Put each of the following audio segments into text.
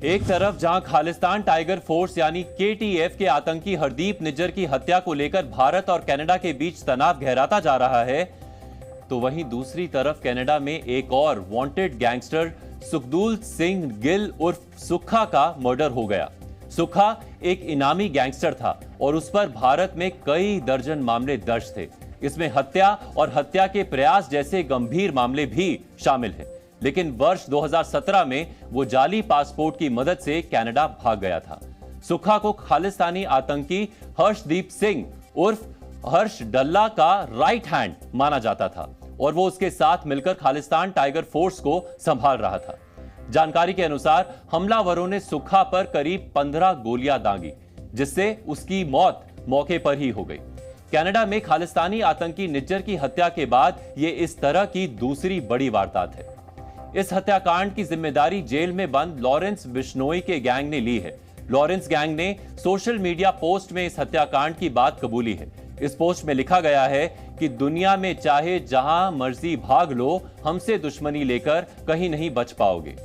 एक तरफ जहां खालिस्तान टाइगर फोर्स यानी केटीएफ के आतंकी हरदीप निज्जर की हत्या को लेकर भारत और कनाडा के बीच तनाव गहराता जा रहा है, तो वहीं दूसरी तरफ कनाडा में एक और वांटेड गैंगस्टर सुखदूल सिंह गिल उर्फ सुक्खा का मर्डर हो गया। सुक्खा एक इनामी गैंगस्टर था और उस पर भारत में कई दर्जन मामले दर्ज थे। इसमें हत्या और हत्या के प्रयास जैसे गंभीर मामले भी शामिल हैं। लेकिन वर्ष 2017 में वो जाली पासपोर्ट की मदद से कनाडा भाग गया था। सुक्खा को खालिस्तानी आतंकी हर्षदीप सिंह उर्फ हर्ष डल्ला का राइट हैंड माना जाता था और वो उसके साथ मिलकर खालिस्तान टाइगर फोर्स को संभाल रहा था। जानकारी के अनुसार हमलावरों ने सुक्खा पर करीब 15 गोलियां दागी, जिससे उसकी मौत मौके पर ही हो गई। कनाडा में खालिस्तानी आतंकी निज्जर की हत्या के बाद यह इस तरह की दूसरी बड़ी वारदात है। इस हत्याकांड की जिम्मेदारी जेल में बंद लॉरेंस बिश्नोई के गैंग ने ली है। लॉरेंस गैंग ने सोशल मीडिया पोस्ट में इस हत्याकांड की बात कबूली है। इस पोस्ट में लिखा गया है कि दुनिया में चाहे जहां मर्जी भाग लो, हमसे दुश्मनी लेकर कहीं नहीं बच पाओगे।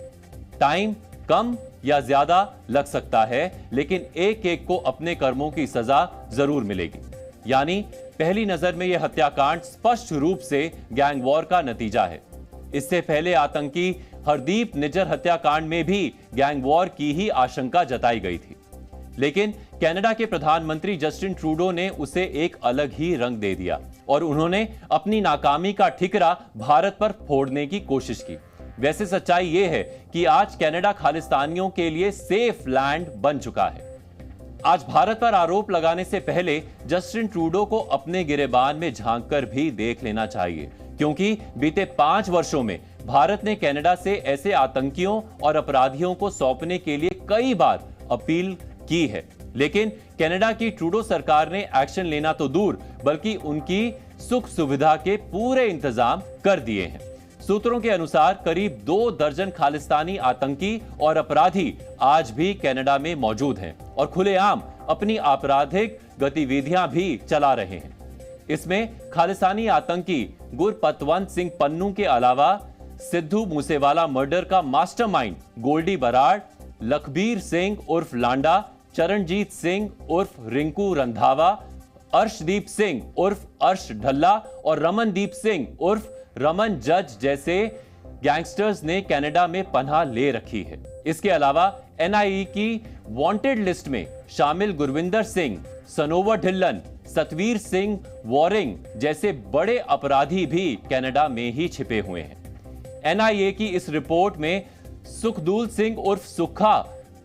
टाइम कम या ज्यादा लग सकता है, लेकिन एक एक को अपने कर्मों की सजा जरूर मिलेगी। यानी पहली नजर में यह हत्याकांड स्पष्ट रूप से गैंग वॉर का नतीजा है। इससे पहले आतंकी हरदीप निज्जर हत्याकांड में भी गैंग वॉर की ही आशंका जताई गई थी, लेकिन कनाडा के प्रधानमंत्री जस्टिन ट्रूडो ने उसे एक अलग ही रंग दे दिया और उन्होंने अपनी नाकामी का ठिकरा भारत पर फोड़ने की कोशिश की। वैसे सच्चाई यह है कि आज कनाडा खालिस्तानियों के लिए सेफ लैंड बन चुका है। आज भारत पर आरोप लगाने से पहले जस्टिन ट्रूडो को अपने गिरेबान में झांककर भी देख लेना चाहिए, क्योंकि बीते 5 वर्षों में भारत ने कनाडा से ऐसे आतंकियों और अपराधियों को सौंपने के लिए कई बार अपील की है, लेकिन कनाडा की ट्रूडो सरकार ने एक्शन लेना तो दूर, बल्कि उनकी सुख सुविधा के पूरे इंतजाम कर दिए हैं। सूत्रों के अनुसार करीब 2 दर्जन खालिस्तानी आतंकी और अपराधी आज भी कनाडा में मौजूद हैं और खुलेआम अपनी आपराधिक गतिविधियां भी चला रहे हैं। इसमें खालिस्तानी आतंकी गुरपतवंत सिंह पन्नू के अलावा सिद्धू मूसेवाला मर्डर का मास्टरमाइंड गोल्डी बराड़, लखबीर सिंह उर्फ लांडा, चरणजीत सिंह उर्फ रिंकू रंधावा, अर्शदीप सिंह उर्फ अर्श ढल्ला और रमनदीप सिंह उर्फ रमन जज जैसे गैंगस्टर्स ने कनाडा में पनाह ले रखी है। इसके अलावा एनआईए की वांटेड लिस्ट में शामिल गुरविंदर सिंह, सनोवर ढिल्लन, सतवीर सिंह वॉरिंग जैसे बड़े अपराधी भी कनाडा में ही छिपे हुए हैं। एनआईए की इस रिपोर्ट में सुखदूल सिंह उर्फ सुक्खा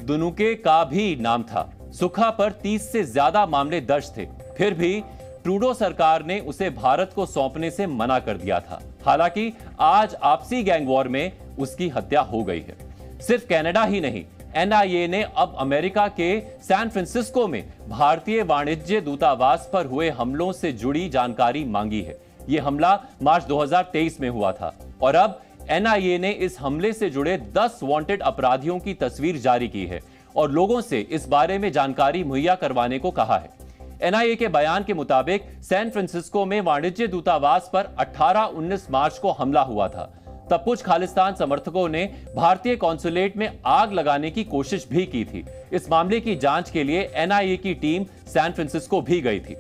दुनुके का भी नाम था। सुक्खा पर 30 से ज्यादा मामले दर्ज थे, फिर भी ट्रूडो सरकार ने उसे भारत को सौंपने से मना कर दिया था। हालांकि आज आपसी गैंग वॉर में उसकी हत्या हो गई है। सिर्फ कनाडा ही नहीं, एनआईए ने अब अमेरिका के सैन फ्रांसिस्को में भारतीय वाणिज्य दूतावास पर हुए हमलों से जुड़ी जानकारी मांगी है। यह हमला मार्च 2023 में हुआ था और अब एनआईए ने इस हमले से जुड़े 10 वांटेड अपराधियों की तस्वीर जारी की है और लोगों से इस बारे में जानकारी मुहैया करवाने को कहा है। एनआईए के बयान के मुताबिक सैन फ्रांसिस्को में वाणिज्य दूतावास पर 18-19 मार्च को हमला हुआ था। तब कुछ खालिस्तान समर्थकों ने भारतीय कॉन्सुलेट में आग लगाने की कोशिश भी की थी। इस मामले की जांच के लिए एनआईए की टीम सैन फ्रांसिस्को भी गई थी।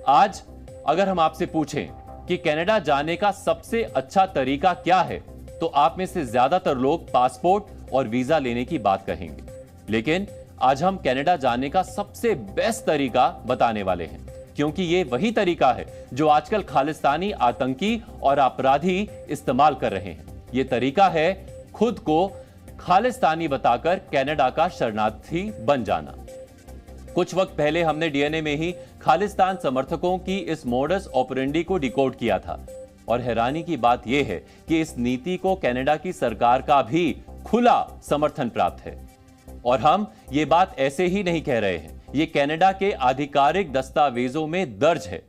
आज अगर हम आपसे पूछें कि कनाडा जाने का सबसे अच्छा तरीका क्या है, तो आप में से ज्यादातर लोग पासपोर्ट और वीजा लेने की बात कहेंगे। लेकिन आज हम कनाडा जाने का सबसे बेस्ट तरीका बताने वाले हैं, क्योंकि ये वही तरीका है जो आजकल खालिस्तानी आतंकी और अपराधी इस्तेमाल कर रहे हैं। ये तरीका है खुद को खालिस्तानी बताकर कनाडा का शरणार्थी बन जाना। कुछ वक्त पहले हमने डीएनए में ही खालिस्तान समर्थकों की इस मोडस ऑपरेंडी को डिकोड किया था और हैरानी की बात यह है कि इस नीति को कनाडा की सरकार का भी खुला समर्थन प्राप्त है। और हम ये बात ऐसे ही नहीं कह रहे हैं, ये कनाडा के आधिकारिक दस्तावेजों में दर्ज है।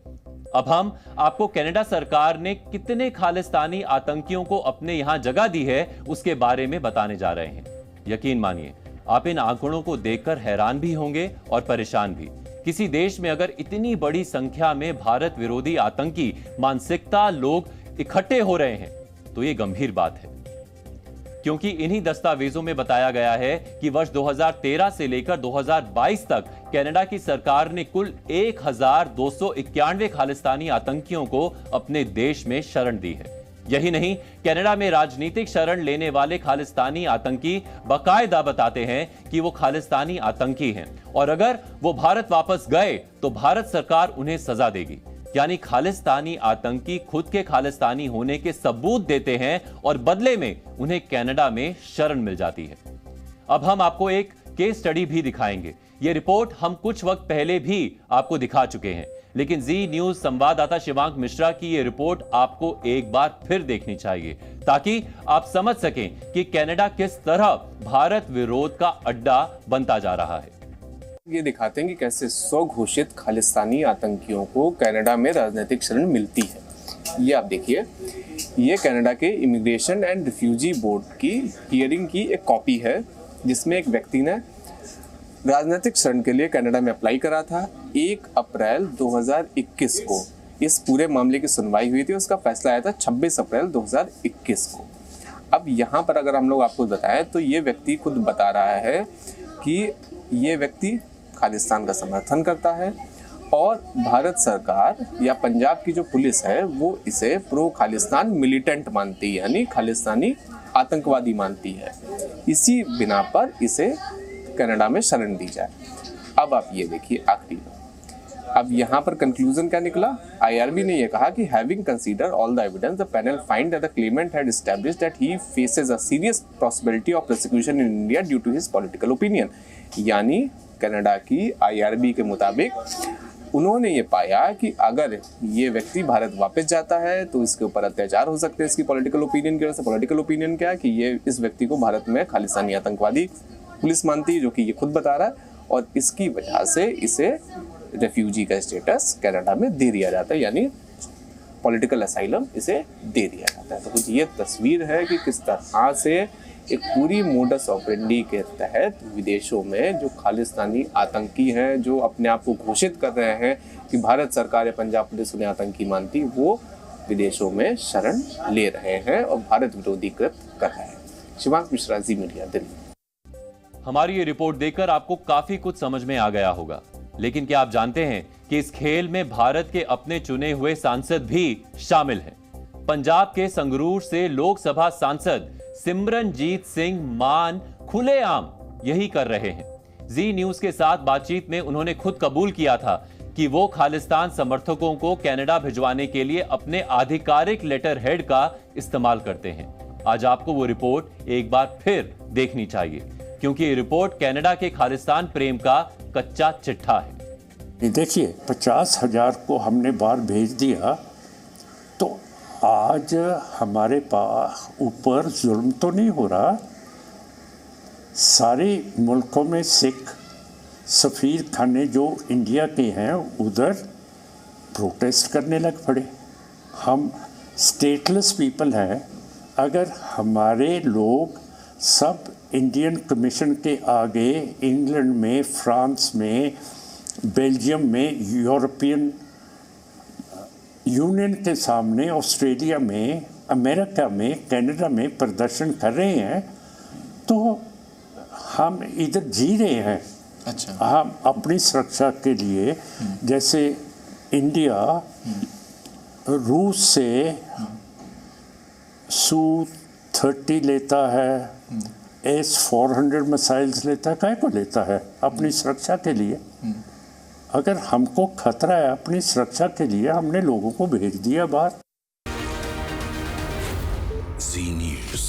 अब हम आपको कनाडा सरकार ने कितने खालिस्तानी आतंकियों को अपने यहां जगह दी है उसके बारे में बताने जा रहे हैं। यकीन मानिए, आप इन आंकड़ों को देखकर हैरान भी होंगे और परेशान भी। किसी देश में अगर इतनी बड़ी संख्या में भारत विरोधी आतंकी मानसिकता लोग इकट्ठे हो रहे हैं तो यह गंभीर बात है। क्योंकि इन्हीं दस्तावेजों में बताया गया है कि वर्ष 2013 से लेकर 2022 तक कनाडा की सरकार ने कुल 1291 खालिस्तानी आतंकियों को अपने देश में शरण दी है। यही नहीं, कनाडा में राजनीतिक शरण लेने वाले खालिस्तानी आतंकी बाकायदा बताते हैं कि वो खालिस्तानी आतंकी हैं और अगर वो भारत वापस गए तो भारत सरकार उन्हें सजा देगी। यानी खालिस्तानी आतंकी खुद के खालिस्तानी होने के सबूत देते हैं और बदले में उन्हें कनाडा में शरण मिल जाती है। अब हम आपको एक केस स्टडी भी दिखाएंगे। यह रिपोर्ट हम कुछ वक्त पहले भी आपको दिखा चुके हैं, लेकिन जी न्यूज संवाददाता शिवांक मिश्रा की यह रिपोर्ट आपको एक बार फिर देखनी चाहिए ताकि आप समझ सकें कि कनाडा किस तरह भारत विरोध का अड्डा बनता जा रहा है। ये दिखाते हैं कि कैसे स्वघोषित खालिस्तानी आतंकियों को कनाडा में राजनीतिक शरण मिलती है। ये आप देखिए, ये कनाडा के इमिग्रेशन एंड रिफ्यूजी बोर्ड की हियरिंग की एक कॉपी है जिसमें एक व्यक्ति ने राजनीतिक शरण के लिए कनाडा में अप्लाई करा था। 1 अप्रैल 2021 को इस पूरे मामले की सुनवाई हुई थी। उसका फैसला आया था 26 अप्रैल 2021 को। अब यहाँ पर अगर हम लोग आपको बताएं तो ये व्यक्ति खुद बता रहा है कि ये व्यक्ति खालिस्तान का समर्थन करता है और भारत सरकार या पंजाब की जो पुलिस है वो इसे प्रो खालिस्तान मिलिटेंट मानती है, यानी खालिस्तानी आतंकवादी मानती है। इसी बिना पर इसे कनाडा में शरण दी जाए। अब आप ये देखिए आखिरी में, अब यहाँ पर कंक्लूजन क्या निकला। आईआरबी ने यह कहा कि having consider all the evidence the panel find that the claimant had established that he faces a serious possibility of prosecution in India due to his political opinion. यानी कनाडा की IRB के मुताबिक उन्होंने ये पाया कि अगर ये व्यक्ति भारत वापस जाता है तो इसके ऊपर अत्याचार हो सकते हैं इसकी पॉलिटिकल ओपिनियन की वजह से। पॉलिटिकल ओपिनियन क्या है कि ये इस व्यक्ति को भारत में खालिस्तानी आतंकवादी पुलिस मानती है, जो कि ये खुद बता रहा है, और इसकी वजह से इसे रेफ्यूजी का स्टेटस कनाडा में दे दिया जाता है, यानी पॉलिटिकल असाइलम इसे दे दिया जाता है। तो कुछ ये तस्वीर है कि किस तरह से एक पूरी मोडस ऑपरेंडी के तहत विदेशों में जो खालिस्तानी आतंकी हैं, जो अपने आप को घोषित कर रहे हैं कि भारत सरकार या पंजाब पुलिस उन्हें आतंकी मानती, वो विदेशों में शरण ले रहे हैं और भारत विरोधी कृत्य कर रहे हैं। शिवांक मिश्रा, जी मीडिया, दिल्ली। हमारी ये रिपोर्ट देखकर आपको काफी कुछ समझ में आ गया होगा, लेकिन क्या आप जानते हैं कि इस खेल में भारत के अपने चुने हुए सांसद भी शामिल हैं। पंजाब के संगरूर से लोकसभा सांसद सिमरनजीत सिंह मान खुलेआम यही कर रहे हैं। जी न्यूज के साथ बातचीत में उन्होंने खुद कबूल किया था कि वो खालिस्तान समर्थकों को कनाडा भिजवाने के लिए अपने आधिकारिक लेटर हेड का इस्तेमाल करते हैं। आज आपको वो रिपोर्ट एक बार फिर देखनी चाहिए, क्योंकि ये रिपोर्ट कनाडा के खालिस्तान प्रेम का कच्चा चिट्ठा है। देखिए, 50,000 को हमने बाहर भेज दिया तो आज हमारे पास ऊपर जुल्म तो नहीं हो रहा। सारे मुल्कों में सिख सफ़ीर खाने जो इंडिया के हैं उधर प्रोटेस्ट करने लग पड़े। हम स्टेटलेस पीपल हैं। अगर हमारे लोग सब इंडियन कमीशन के आगे इंग्लैंड में, फ्रांस में, बेल्जियम में, यूरोपियन यूनियन के सामने, ऑस्ट्रेलिया में, अमेरिका में, कनाडा में प्रदर्शन कर रहे हैं तो हम इधर जी रहे हैं। अच्छा। हम अपनी सुरक्षा के लिए, जैसे इंडिया रूस से Su-30 लेता है, S-400 मिसाइल्स लेता है, काहे को लेता है? अपनी सुरक्षा के लिए। अगर हमको खतरा है अपनी सुरक्षा के लिए, हमने लोगों को भेज दिया बाहर। जी न्यूज़।